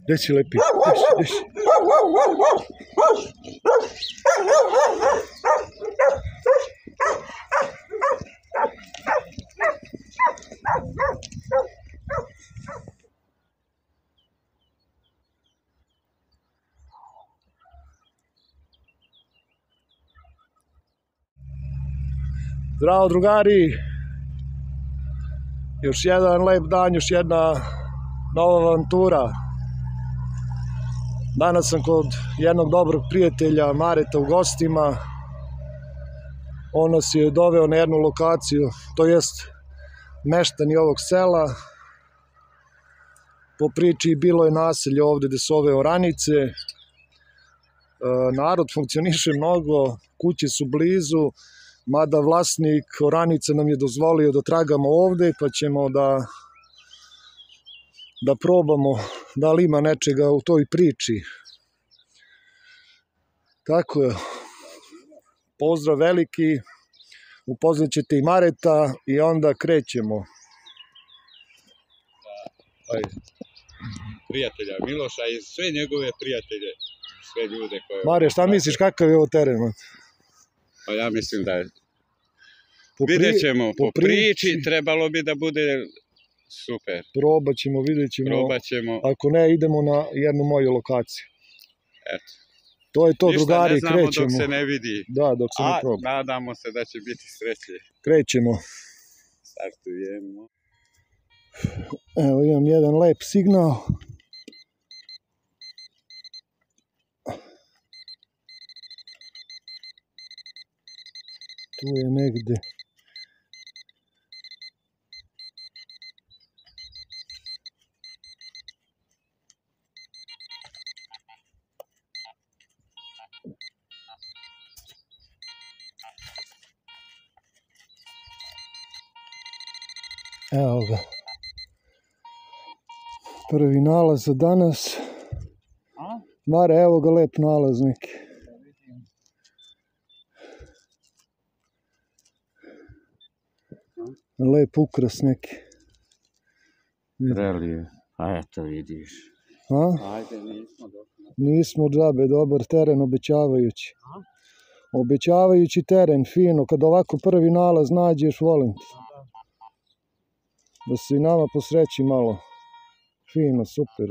Gde si lepi? Gde si? Zdravo drugari, još jedan lep dan, još jedna nova avantura. Danas sam kod jednog dobrog prijatelja Mareta u gostima. On nas je doveo na jednu lokaciju, to jest meštani ovog sela. Po priči bilo je naselje ovde gde su ove oranice. Narod funkcioniše mnogo, kuće su blizu. Mada vlasnik oranica nam je dozvolio da tragamo ovde, pa ćemo da probamo da li ima nečega u toj priči. Tako je. Pozdrav veliki, upoznat ćete i Mareta i onda krećemo. Prijatelja Miloša i sve njegove prijatelje, sve ljude koje... Mare, šta misliš, kakav je ovo teren? Pa ja mislim da je... Vidjet ćemo, po priči trebalo bi da bude super. Probat ćemo, vidjet ćemo. Probat ćemo. Ako ne, idemo na jednu moju lokaciju. Eto. To je to, drugari, krećemo. Ništa ne znamo dok se ne vidi. Da, dok se ne proba. A nadamo se da će biti sreće. Krećemo. Startujemo. Evo, imam jedan lep signal. Tu je negde. Evo ga. Prvi nalaz za danas. Mare, evo ga, lep nalaz neki. Lep ukras neki. Relije, a eto vidiš. Ajde, nismo došli. Nismo džabe, dobar teren, obećavajući. Obećavajući teren, fino, kad ovako prvi nalaz nađeš, volim ti. Da se i nama posreći malo. Fino, super.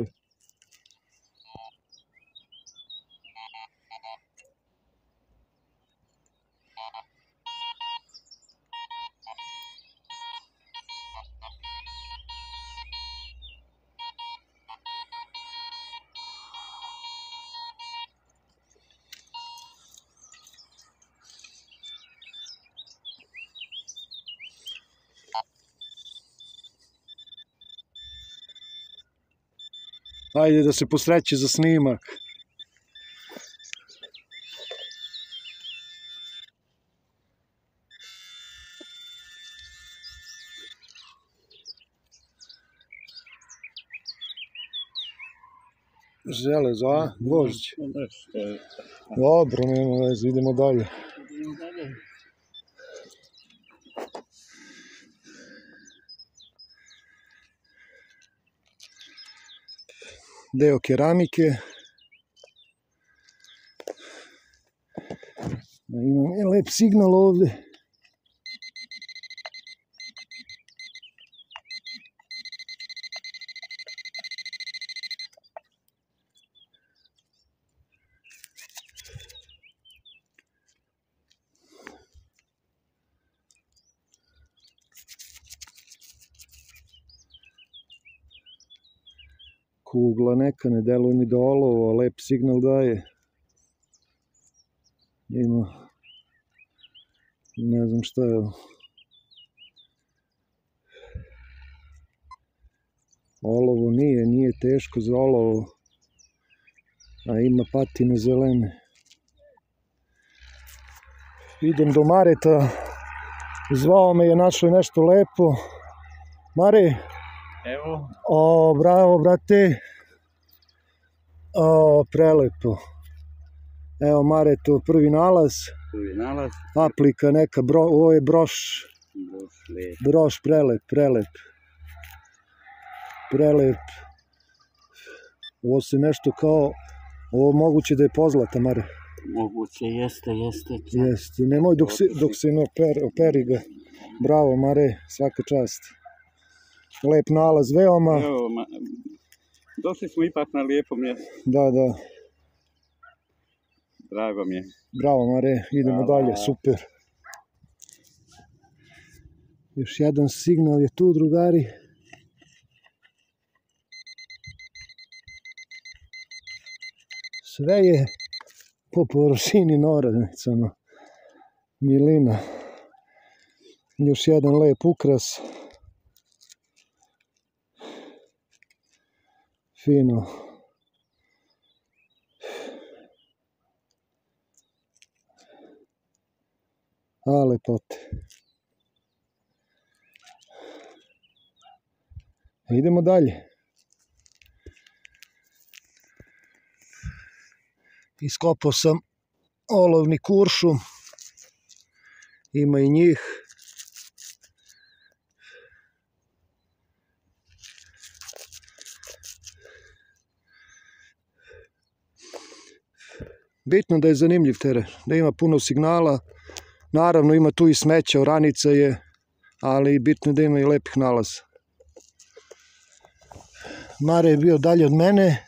Ajde da se posreće za snimak. Železo, a? Gvožđ. Dobro, nema veze, idemo dalje. Deo keramike. Imam lep signal ovde. Kugla neka, ne deluje mi da olovo, lep signal daje. Ima, ne znam šta je ovo. Olovo nije teško za olovo, a ima patine zelene. Idem do Mareta, zvao me je, našao nešto lepo. Mare, evo. O, bravo, brate. O, prelepo. Evo, Mareto, prvi nalaz. Prvi nalaz. Aplika neka, ovo je broš. Broš, lep. Broš, prelep. Prelep. Ovo se nešto kao, ovo moguće da je pozlata, Mare. Moguće, jeste. Jeste, nemoj dok se ne operi ga. Bravo, Mare, svaka čast. Lep nalaz, veoma. Došli smo ipak na lijepo mjesto. Da. Drago mi je. Bravo, Mare, idemo dalje, super. Još jedan signal je tu, drugari. Sve je po površini noradnicama. Milina. Još jedan lep ukras. Fino. A lepote. Idemo dalje. Iskopao sam olovni kuršum. Ima i njih. Bitno da je zanimljiv teren, da ima puno signala. Naravno ima tu i smeća, oranica je, ali bitno da ima i lepih nalaza. Mare je bio dalje od mene,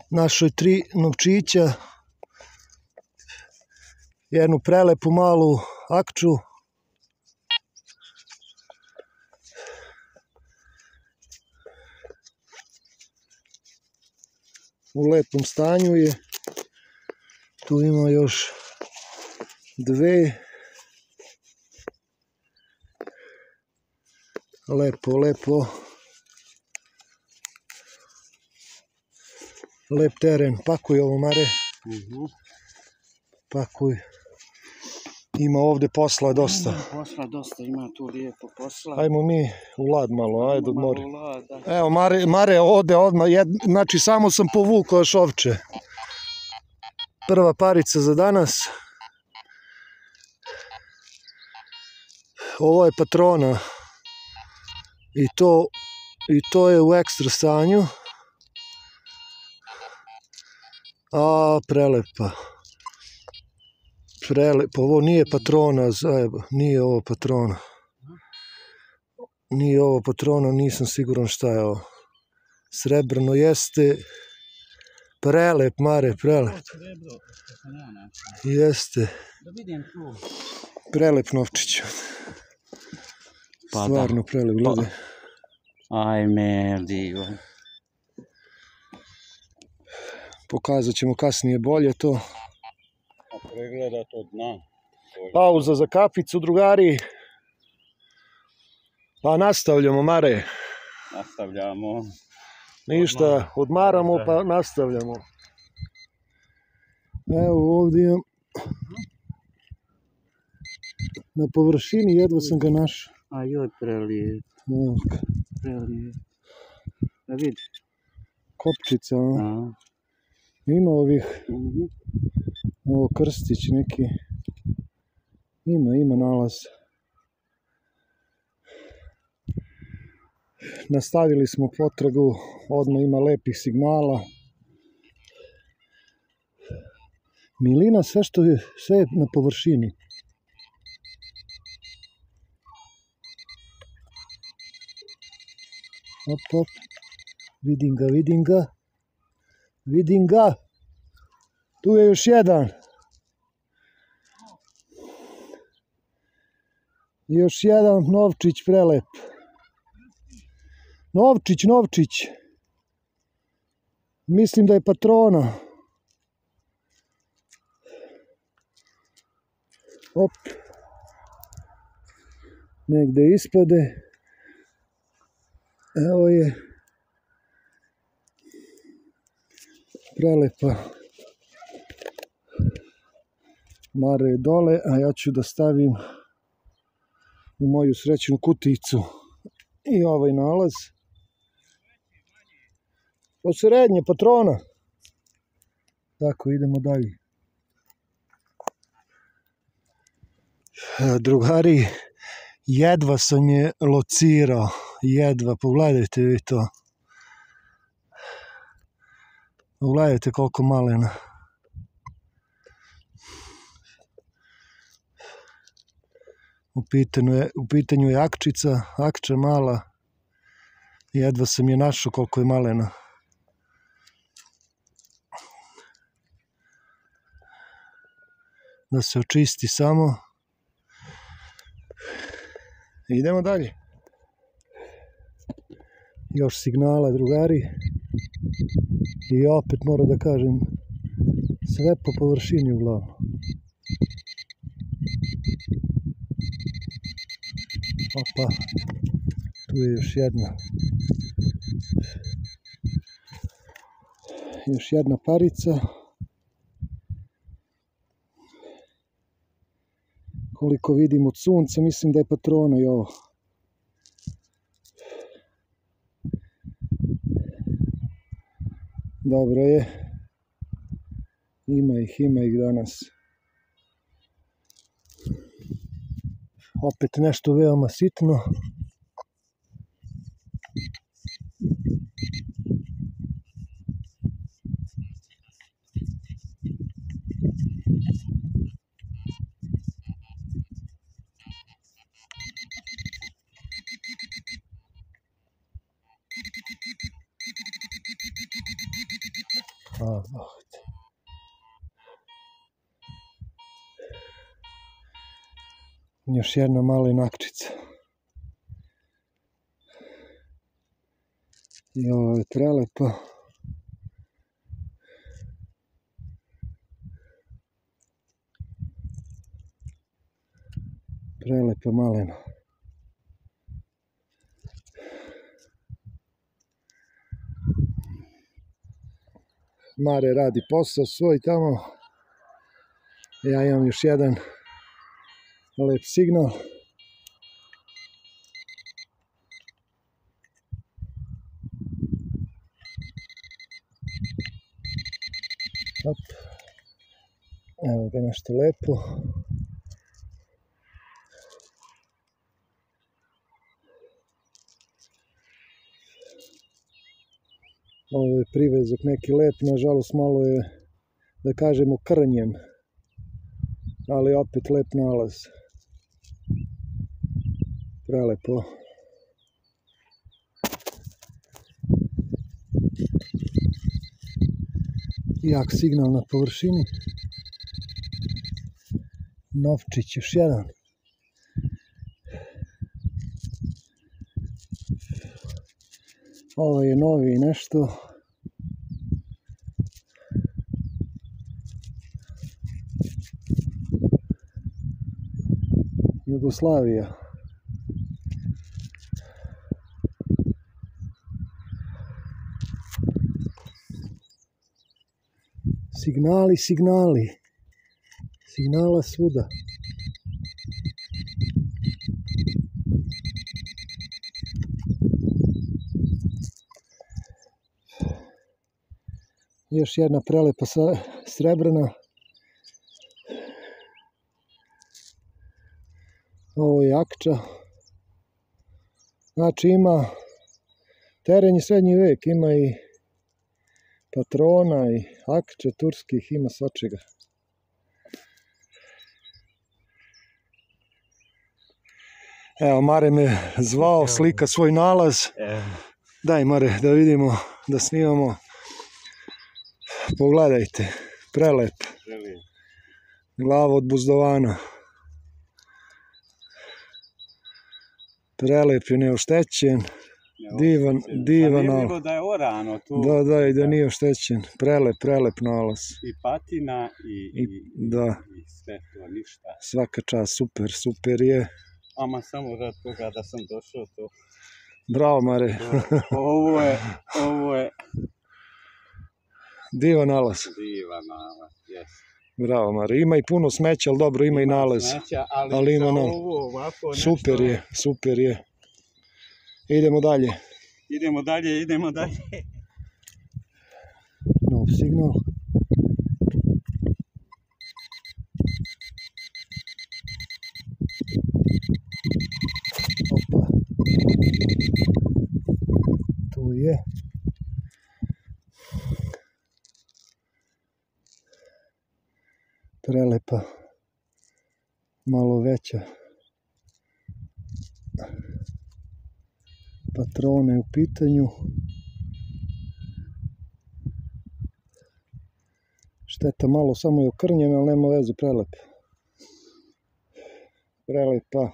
našao je 3 novčića, jednu prelepu malu akču, u lepom stanju je. Tu ima još 2. Lepo. Lep teren. Pakuj ovo, Mare. Pakuj. Ima ovdje posla dosta. Ima tu lijepo posla. Ajmo mi u lad malo, ajde odmori. Evo, Mare ode odmah, znači samo sam povukao još ovče. Prva parica za danas. Ovo je patrona. I to je u ekstra stanju. A, prelepa. Ovo nije patrona, nije ovo patrona. Nije ovo patrona, nisam siguran šta je ovo. Srebrno jeste. Prelep, Mare, prelep. Jeste. Prelep novčić. Stvarno prelep, gledaj. Ajme, divo. Pokazat ćemo kasnije bolje to. Pregleda to dna. Pauza za kaficu, drugari. Pa nastavljamo, Mare. Nastavljamo. Ništa, odmaramo pa nastavljamo. Evo ovdje imam. Na površini jedva sam ga našao. A joj, prelijep. Prelijep. Da vidi. Kopčica, a? Ima ovih. Ovo krstić neki. Ima nalaz. Nastavili smo potragu, odmah ima lepih signala. Milina, sve je na površini. Op. Vidim ga. Tu je još jedan. Još jedan novčić prelep. Novčić. Mislim da je patrona. Op. Negde ispade. Evo je. Prelepa. Mare je dole, a ja ću da stavim u moju srećnu kuticu i ovaj nalaz. Od srednje, patrona. Tako, idemo dalje. Drugari, jedva sam je locirao. Jedva, pogledajte vi to. Gledajte koliko malena. U pitanju je akčica, akča mala. Jedva sam je našao koliko je malena. Da se očisti samo. Idemo dalje. Još signala, drugari. I opet moram da kažem, sve po površini uglavnom. Opa, tu je još jedna. Još jedna parica. Koliko vidim od sunca, mislim da je patrona i ovo. Dobro je. Ima ih danas. Opet nešto veoma sitno. Još jedna mala akčica. I ovo je prelepo. Prelepo malena. Mare radi posao svoj tamo. Ja imam još jedan lep signal. Op. Evo ga nešto lepo. Ovo je privezak neki lep, nažalost malo je, da kažemo, krnjen. Ali opet lep nalaz. Prelepo. Jak signal na površini. Novčić još jedan. Ovo je novi nešto. Jugoslavija. Signali, signali. Signala svuda. Još jedna prelepa srebrna. Ovo je akča. Znači ima teren je srednji vek, ima i patrona i akče turskih, ima svačega. Evo, Mare me zvao, slika svoj nalaz. Daj, Mare, da vidimo, da snimamo. Pogledajte, prelep. Glava od buzdovana. Prelep je, neoštećen. Divan nalaz. Da je orano tu. Da, i da nije oštećen. Prelep nalaz. I patina i sve to, ništa. Svaka čast, super je. Ama samo rad toga da sam došao to. Bravo, Mare. Ovo je... Divan nalaz. Jes. Bravo, Mare. Ima i puno smeća, ali dobro, ima i nalaz. Ali za ovo ovako nešto... Super je. Idemo dalje. Idemo dalje. Nov signal. Opa. Tu je. malo veća. Patrone u pitanju. Šteta malo samo je okrnjena, ali nema veze, prelep. Prelepa.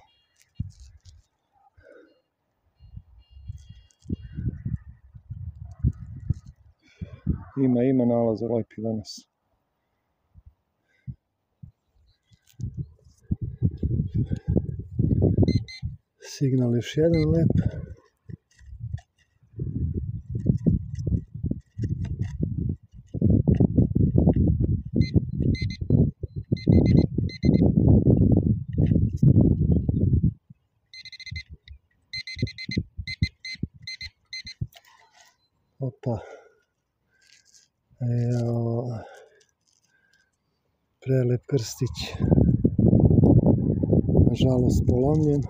Ima nalaza lepi danas. Signal još jedan lep. Opa. Evo, prelep krstić. Nažalost polomljen.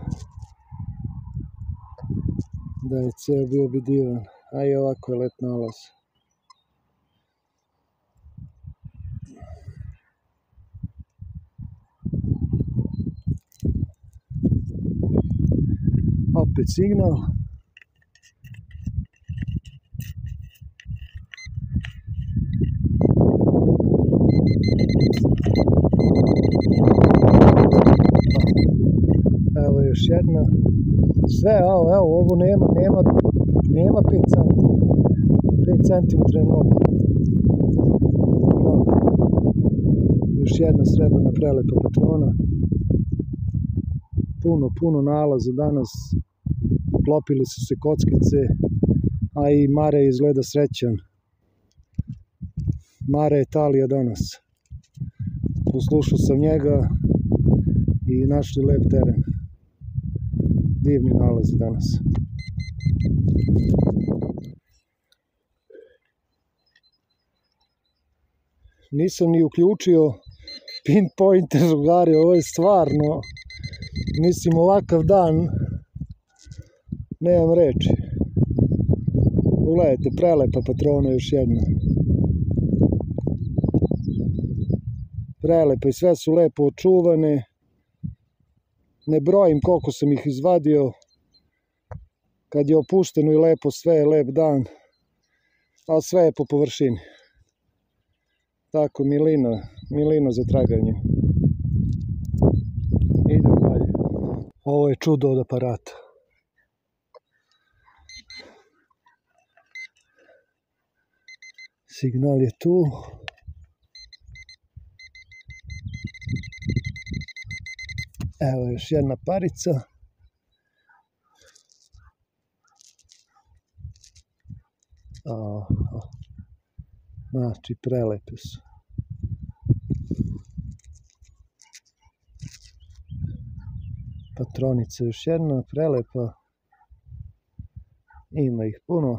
Da je ceo bio bi divan. A i ovako je lep nalaz. Opet signal. Evo još jedna. Sve, evo, ovo nema 5 cm. 5 cm je mnogo. Još jedna srebrna prelepa patrona. Puno nalaza danas. Poklopili su se kockice, a i Mare izgleda srećan. Mare je Italija danas. Poslušao sam njega i našli lep teren. Divni nalazi danas. Nisam ni uključio pinpointer, drugari, ovo je stvarno, mislim, ovakav dan, nemam reči. Ugledajte, prelepa patrona još jedna. Prelepa i sve su lepo očuvane. Ne brojim koliko sam ih izvadio. Kad je opušteno i lepo, sve je lep dan. Ali sve je po površini. Tako, milina za traganje. Idem dalje. Ovo je čudo od aparata. Signal je tu. Evo još jedna parica. Znači, prelepe su. Patronica još jedna, prelepa. Ima ih puno.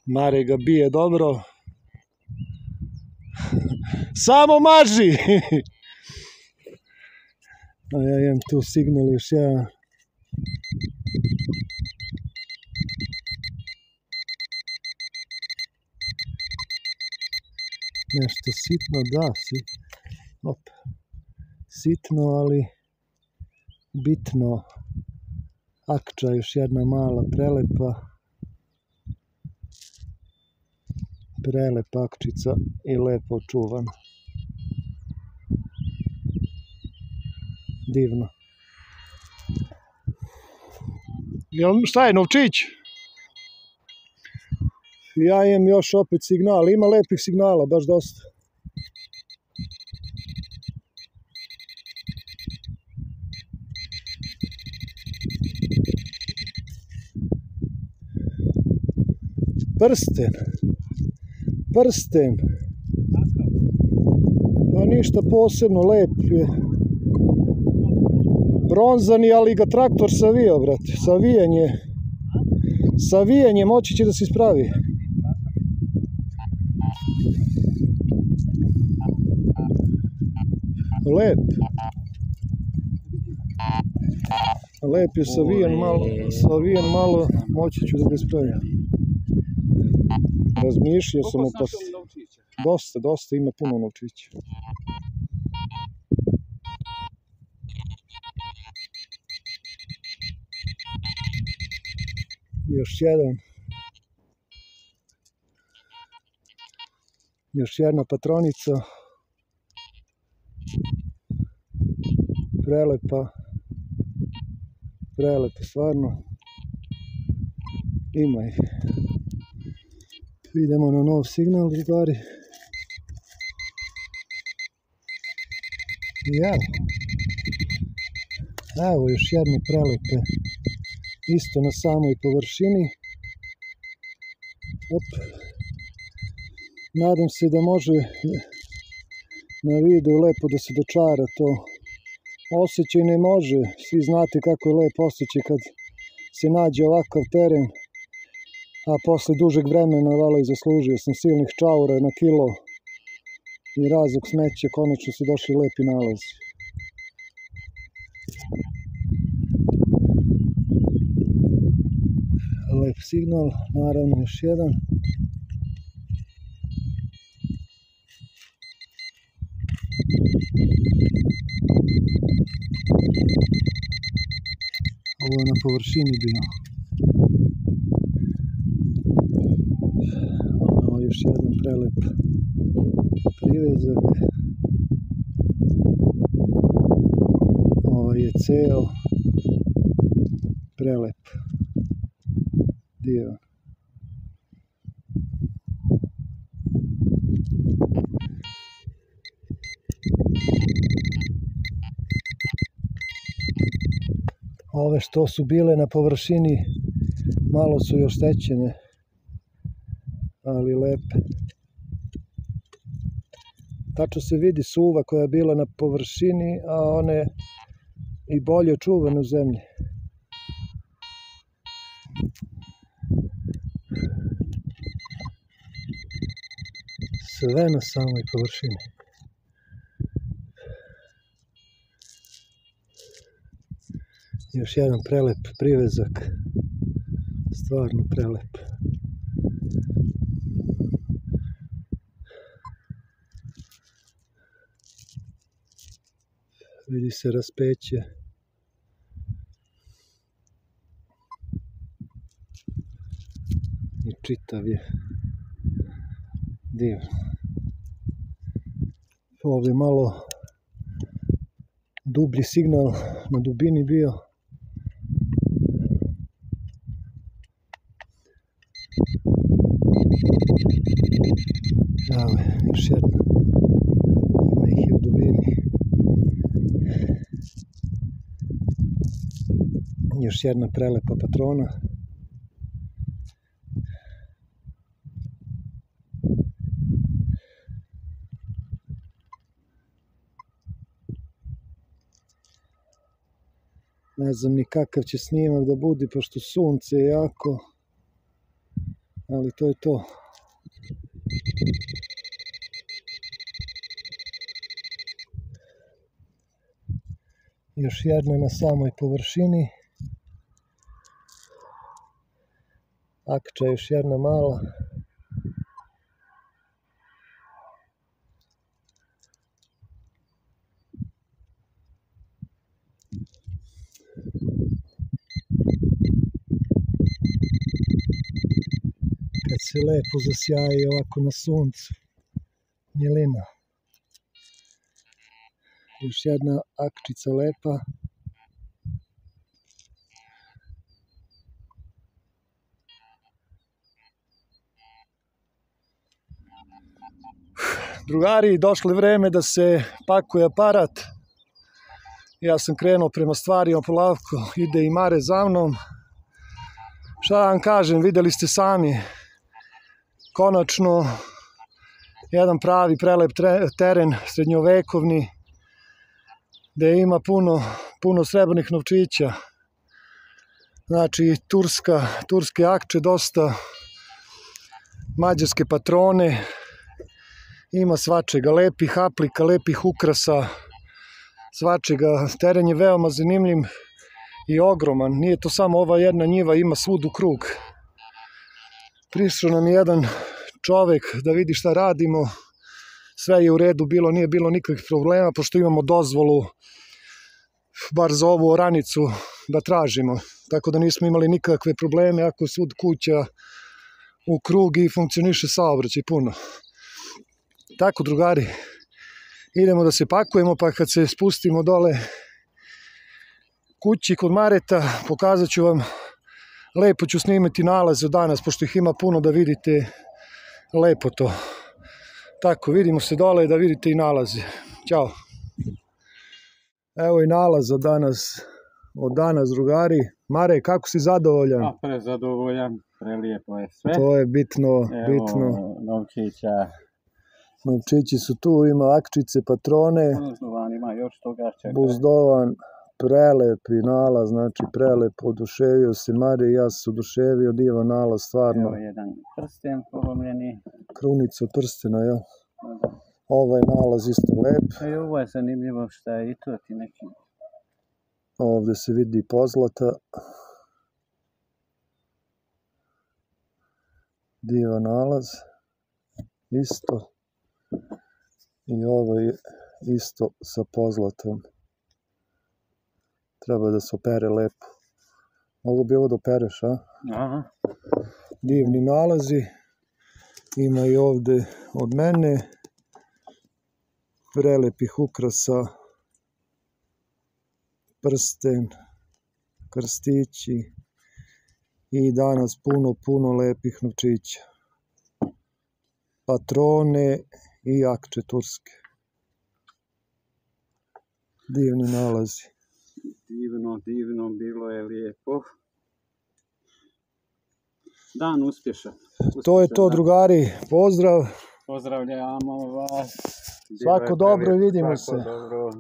Mare ga bije dobro. Samo maži! A ja imam tu signal još jedan. Nešto sitno, da, sitno, ali bitno. Akča još jedna mala, prelepa. Prelepa akčica i lepo očuvana. Divno. Šta je, novčić? Ja imam još opet signal, ima lepih signala, baš dosta. Prsten. Pa ništa posebno, lep je. Bronzani, ali ga traktor savio, brate. Savijanje, moći će da se ispravi. Lep je savijen malo, moći ću da ga ispravim. Razmišljao sam Koliko znaš novčića? Dosta, ima puno novčića. Još jedna patronica. Prelepa, stvarno. Ima ih. Idemo na nov signal, drugari. I evo još jedne prelepe. Isto na samoj površini. Nadam se da može na videu lepo da se dočara to. Osjećaj ne može. Svi znate kako je lep osjećaj kad se nađe ovakav teren. A posle dužeg vremena, vala i zaslužio sam silnih čaura na kilo i razlog smeća, konačno su došli lepi nalazi. Lep signal, naravno još jedan. Ovo je na površini bio. Ovo je još jedan prelep privezak. Ovo je ceo prelep dio. Ove što su bile na površini malo su još oštećene, ali lepe. Tačno se vidi suva koja je bila na površini, a one i bolje čuvane u zemlji. Sve na samoj površini. Još jedan prelep privezak, stvarno prelep. Vidi se raspeće. I čitav je divno. Ovdje malo dublji signal na dubini bio. Evo je, još jedna. Ima ih i u dubini. Još jedna prelepa patrona. Ne znam ni kakav će snimak da bude, pošto sunce je jako. Ali to je to. Još jedna na samoj površini. Akča još jedna mala. Kad se lepo zasjaji ovako na suncu. Milina. Još jedna akčica lepa. Drugari, došlo je vreme da se pakuje aparat. Ja sam krenuo prema stvarima polako, ide i Mare za mnom. Šta vam kažem, vidjeli ste sami. Konačno, jedan pravi prelep teren, srednjovekovni, gdje ima puno srebrnih novčića. Znači, turske akče, dosta mađarske patrone, ima svačega, lepih aplika, lepih ukrasa, svačega. Teren je veoma zanimljiv i ogroman, nije to samo ova jedna njiva, ima svud u krug. Prišao nam je jedan čovek da vidi šta radimo. Sve je u redu bilo, nije bilo nikakvih problema, pošto imamo dozvolu bar za ovu oranicu da tražimo. Tako da nismo imali nikakve probleme, ako je svud kuća u krug i funkcioniše saobraćaj puno. Tako, drugari, idemo da se pakujemo, pa kad se spustimo dole kući kod Mareta, pokazat ću vam, lepo ću snimiti nalaze od danas, pošto ih ima puno, da vidite lepo to. Tako, vidimo se dole da vidite i nalaze. Ćao. Evo i nalaz od danas, drugari. Mare, kako si zadovoljan? Prezadovoljan, prelijepo je sve. To je bitno. Evo, novčića. Novčići su tu, ima akčice, patrone. Buzdovan ima još toga čeka. Buzdovan, prelepi nalaz, znači prelep, oduševio se Mare i ja se oduševio, divan nalaz, stvarno. Evo jedan prsten polomljeni. Krunica od prstena, jel? Ovaj nalaz isto lep. Ovo je zanimljivo šta je i to ti neki. Ovdje se vidi pozlata. Divan nalaz. Isto. I ovo je isto sa pozlatom. Treba da se opere lepo. Mogu bi ovo da opereš, a? Aha. Divni nalazi. Ima i ovdje od mene prelepih ukrasa, prsten, krstići i danas puno lepih novčića. Patrone i akče turske. Divni nalazi. Divno, bilo je lijepo. Dan uspješan. To je to, drugari. Pozdrav. Pozdravljamo vas. Svako dobro i vidimo se. Svako dobro.